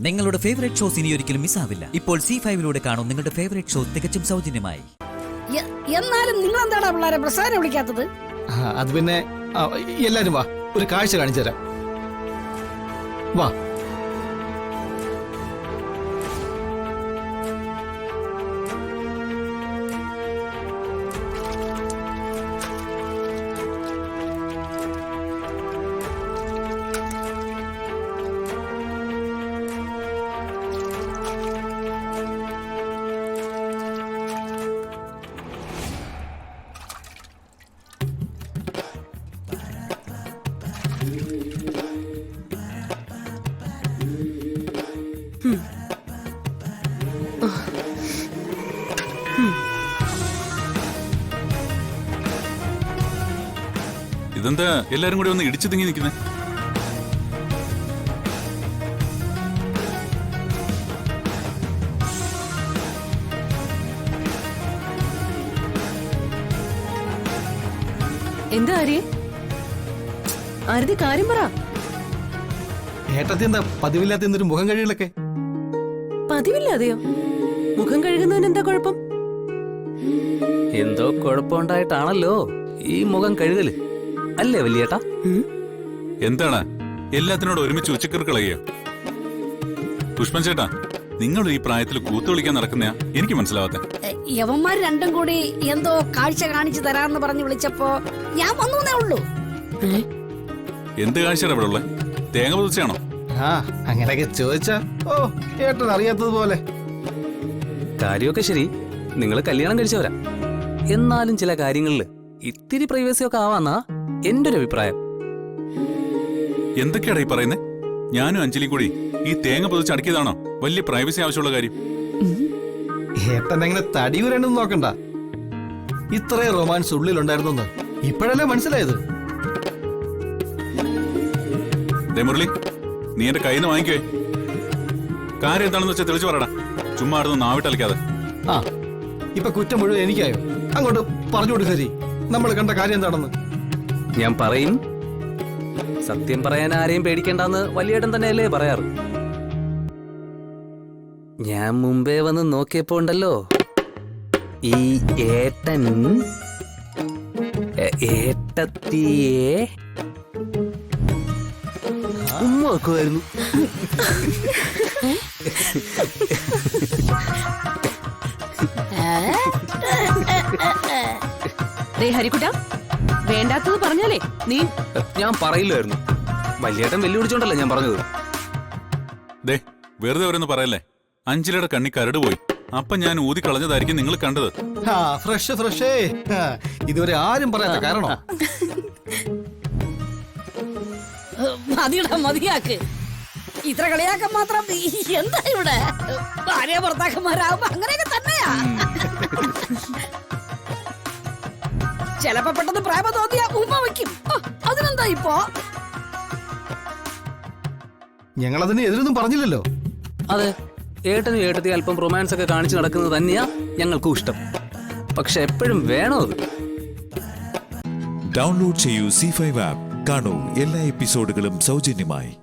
നിങ്ങളുടെ favourite shows ഇനി ഒരിക്കലും മിസ്സാവില്ല. ഇപ്പോൾ C5-ലൂടെ കാണും നിങ്ങളുടെ ഫേവറേറ്റ് ഷോ തികച്ചും സൗജന്യമായി. എന്നാലും നിങ്ങൾ എന്താണ് പിള്ളേരെ പ്രസാരം വിളിക്കാത്തത്? അത് പിന്നെ എല്ലാരും വാ, ഒരു കാഴ്ച കാണിച്ചു തരാം. വാ. ഇതെന്താ എല്ലാരും കൂടി ഒന്ന് ഇടിച്ചു തിങ്ങി നിൽക്കുന്നേ? എന്താ ആരതി കാര്യം പറ. ഏട്ടത്തി എന്താ പതിവില്ലാത്ത എന്തൊരു മുഖം കഴികളൊക്കെ? പതിവില്ലാതെയോ? മുഖം കഴുകുന്നതിന് എന്താ കുഴപ്പം? എന്തോ കുഴപ്പമുണ്ടായിട്ടാണല്ലോ ഈ മുഖം കഴുകല്, അല്ലേ വലിയേട്ടാ? എന്താണ് എല്ലാത്തിനോട് ഒരുമിച്ച് ഉച്ചക്കർ കളയോ? പുഷ്പൻ ചേട്ടാ, നിങ്ങൾ ഈ പ്രായത്തിൽ കൂത്തു കളിക്കാൻ നടക്കുന്ന എനിക്ക് മനസ്സിലാവാത്ത. യവന്മാർ രണ്ടും കൂടി എന്തോ കാഴ്ച കാണിച്ചു തരാന്ന് പറഞ്ഞു വിളിച്ചപ്പോ ഞാൻ വന്നേ ഉള്ളൂ. എന്ത് കാഴ്ചയാണ് ഇവിടെ ഉള്ളത്? തേങ്ങ പൊതിച്ചാണോ? അങ്ങനെയൊക്കെ ചോദിച്ചാ ഏട്ടൻ അറിയാത്തതുപോലെ. കാര്യമൊക്കെ ശരി, നിങ്ങൾ കല്യാണം കഴിച്ചവരാ. എന്നാലും ചില കാര്യങ്ങളില് ഇത്തിരി പ്രൈവസി ഒക്കെ ആവാന്നാ എന്റെ ഒരു അഭിപ്രായം. എന്തൊക്കെയാടാ ഈ പറയുന്നേ? ഞാനും അഞ്ജലിയും കൂടി ഈ തേങ്ങ പൊതിച്ച് അടക്കിയതാണോ വലിയ പ്രൈവസി ആവശ്യമുള്ള കാര്യം? ഏട്ടൻ എങ്ങനെ തടിയൂരണ്ടെന്ന് നോക്കണ്ട. ഇത്രയും റൊമാൻസ് ഉള്ളിലുണ്ടായിരുന്നു ഇപ്പോഴല്ലേ മനസ്സിലായത്? മുരളി, നീ എന്റെ കയ്യിൽ നിന്ന് വാങ്ങിക്കേ. കാര്യം എന്താണെന്ന് വെച്ചാൽ തെളിച്ചു പറയടാ, ചുമ്മാ അടുന്ന് നാവിട്ടലിക്കാതെ. ഇപ്പൊ കുറ്റം മുഴുവൻ എനിക്കായോ? അങ്ങോട്ട് പറഞ്ഞു കൊടുക്കരി, നമ്മൾ കണ്ട കാര്യം എന്താണെന്ന്. ഞാൻ പറയും. സത്യം പറയാൻ ആരെയും പേടിക്കണ്ടെന്ന് വലിയേട്ടൻ തന്നെയല്ലേ പറയാറ്. ഞാൻ മുമ്പേ വന്ന് നോക്കിയപ്പോ ഉണ്ടല്ലോ, ഈ ഏട്ടൻ ഏട്ടത്തിയെ ഉമ്മ വെക്കുമായിരുന്നു. ഹരിക്കുട്ട, വേണ്ടാത്തത് പറഞ്ഞാലേ നീ. ഞാൻ പറയില്ലായിരുന്നു. വലിയേട്ടൻ വെല്ലുവിളിച്ചോണ്ടല്ലേ ഞാൻ പറഞ്ഞത്. വെറുതെ ഓരോന്ന് പറയല്ലേ. അഞ്ജലിയുടെ കണ്ണി കരട് പോയി. അപ്പൊ ഞാൻ ഊതി കളഞ്ഞതായിരിക്കും നിങ്ങൾ കണ്ടത്. ഫ്രഷ് ഇതുവരെ ആരും പറയാത്ത കാരണം. മതിയാക്ക്. ഇത്ര കളിയാക്കാൻ മാത്രം എന്താ ഇവിടെ? ഭാര്യ ഭർത്താക്കന്മാരാകുമ്പോ അങ്ങനെയൊക്കെ തന്നെയാ. ചിലപ്പോ പെട്ടെന്ന് പ്രേമ തോന്നിയാ ഉമ്മ വയ്ക്കും. അതിനെന്താ ഇപ്പോ? ഞങ്ങളതിന് എതിരൊന്നും പറഞ്ഞില്ലല്ലോ. അതെ, ഏട്ടനും ഏട്ടത്തി അല്പം റൊമാൻസ് ഒക്കെ കാണിച്ചു നടക്കുന്നത് തന്നെയാ ഞങ്ങൾക്കും ഇഷ്ടം. പക്ഷെ എപ്പോഴും വേണോ അത്? ഡൗൺലോഡ് ചെയ്യൂ C5 ആപ്പ്. കാണൂ എല്ലാ എപ്പിസോഡുകളും സൗജന്യമായി.